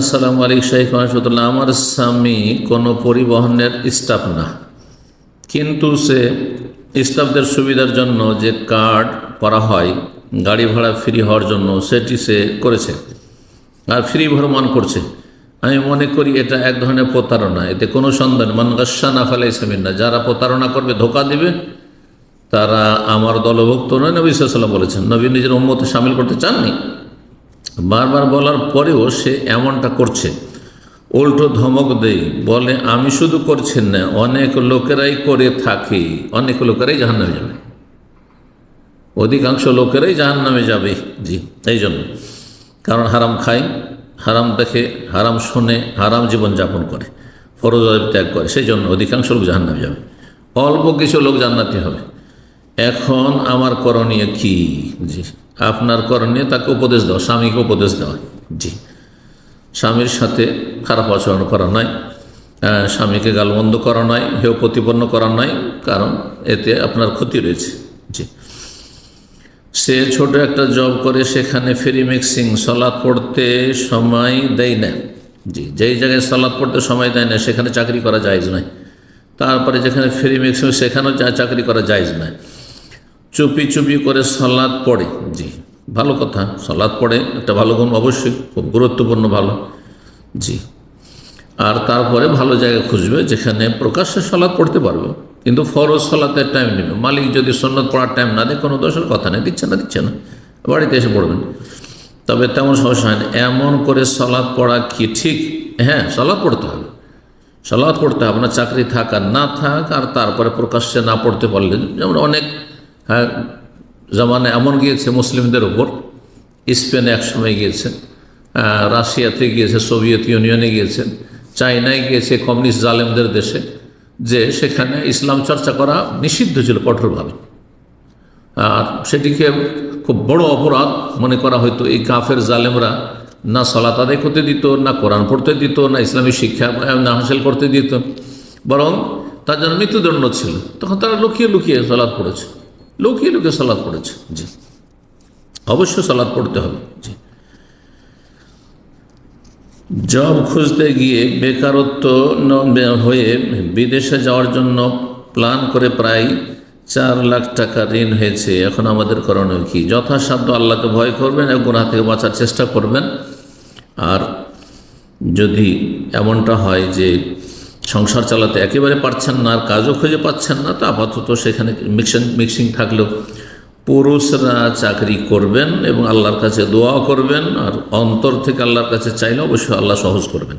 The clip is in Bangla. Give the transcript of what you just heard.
আসসালামু আলাইকুম শাইখ রহমতুল্লাহ। আমার স্বামী কোনো পরিবহনের স্টাফ না, কিন্তু সে স্টাফদের সুবিধার জন্য যে কার্ড করা হয় গাড়ি ভাড়া ফ্রি হওয়ার জন্য, সেটি সে করেছে আর ফ্রি ভ্রমণ করছে। আমি মনে করি এটা এক ধরনের প্রতারণা, এতে কোনো সন্দেহ নেই। মান গাশশানা ফালাইসা মিন্না, যারা প্রতারণা করবে, ধোঁকা দিবে, তারা আমার দলভুক্ত নয়। নবী সাল্লাল্লাহু আলাইহি ওয়াসাল্লাম বলেছেন, নবী নিজের উম্মতে শামিল করতে চাননি। বারবার বলার পরেও সে এমনটা করছে। উল্টো ধমক দেই, বলে আমি শুধু করছেন না, অনেক লোকেরাই করে থাকে, অনেক লোকেরাই জাহান্নামে যাবে, অধিকাংশ লোকেরাই জাহান্নামে যাবে। জি, এই জন্য, কারণ হারাম খায়, হারাম দেখে, হারাম শুনে, হারাম জীবনযাপন করে, ফরজ ওয়াজিব ত্যাগ করে, সেই জন্য অধিকাংশ লোক জাহান্নামে যাবে, অল্প কিছু লোক জান্নাতি হবে। এখন আমার করণীয় কি? জি, আপনার করণীয় তাকে উপদেশ দেওয়া, স্বামীকে উপদেশ দেওয়া। জি, স্বামীর সাথে খারাপ আচরণ করা নয়, স্বামীকে গালমন্দ করা নয়, হেয় প্রতিপন্ন করা নয়, কারণ এতে আপনার ক্ষতি রয়েছে। জি, সে ছোট একটা জব করে, সেখানে ফ্রি মিক্সিং সালাত পড়তে সময় দেয় না। জি, যেই জায়গায় সালাত পড়তে সময় দেয় না সেখানে চাকরি করা জায়েজ নয়। তারপরে যেখানে ফ্রি মিক্সিং সেখানেও চাকরি করা জায়েজ নয়। চুপি চুপি করে সালাত পড়ে, জি ভালো কথা, সালাত পড়ে একটা ভালো গুণ, অবশ্যই খুব গুরুত্বপূর্ণ, ভালো। জি, আর তারপরে ভালো জায়গা খুঁজবে যেখানে প্রকাশ্যে সালাত পড়তে পারবে, কিন্তু ফরজ সালাতের টাইম নেবে। মালিক যদি সুন্নত পড়ার টাইম না দেয়, কোনো দোষের কথা নেই, দিচ্ছে না, বাড়িতে এসে পড়বেন। তবে তেমন সমস্যা হয় না। এমন করে সালাত পড়া কি ঠিক? হ্যাঁ, সালাত পড়তে হবে, সালাত পড়তে হবে, আপনার চাকরি থাক আর না থাক। আর তারপরে প্রকাশ্যে না পড়তে পারলে, যেমন অনেক জামানে এমন গিয়েছে মুসলিমদের ওপর, স্পেনে একসময় গিয়েছে, রাশিয়াতে গিয়েছে, সোভিয়েত ইউনিয়নে গিয়েছে, চায়নায় গিয়েছে, কমিউনিস্ট জালেমদের দেশে, যে সেখানে ইসলাম চর্চা করা নিষিদ্ধ ছিল কঠোরভাবে। আর সেটিকে খুব বড় অপরাধ মনে করা হয়তো। এই কাফের জালেমরা না সালাত আদায় করতে দিত, না কোরআন পড়তে দিত, না ইসলামী শিক্ষা না হাসিল করতে দিত, বরং তার জন্য মৃত্যুদণ্ড ছিল। তখন তারা লুকিয়ে লুকিয়ে সালাত পড়েছে, লুকিয়ে লুকিয়ে সালাত পড়েছে। জি, অবশ্যই সালাত পড়তে হবে। জি, জব খুঁজতে গিয়ে বেকারত্ব হয়ে বিদেশে যাওয়ার জন্য প্ল্যান করে প্রায় 4 লাখ টাকা ঋণ হয়েছে। এখন আমাদের করণীয় কি? যথাসাধ্য আল্লাহকে ভয় করবেন এবং গুনাহ থেকে বাঁচার চেষ্টা করবেন। আর যদি এমনটা হয় যে সংসার চালাতে একেবারে পারছেন না, আর কাজও খুঁজে পাচ্ছেন না, তো আপাতত সেখানে মিক্সিং থাকলেও পুরুষরা চাকরি করবেন এবং আল্লাহর কাছে দোয়া করবেন, আর অন্তর থেকে আল্লাহর কাছে চাইলে অবশ্যই আল্লাহ সহজ করবেন।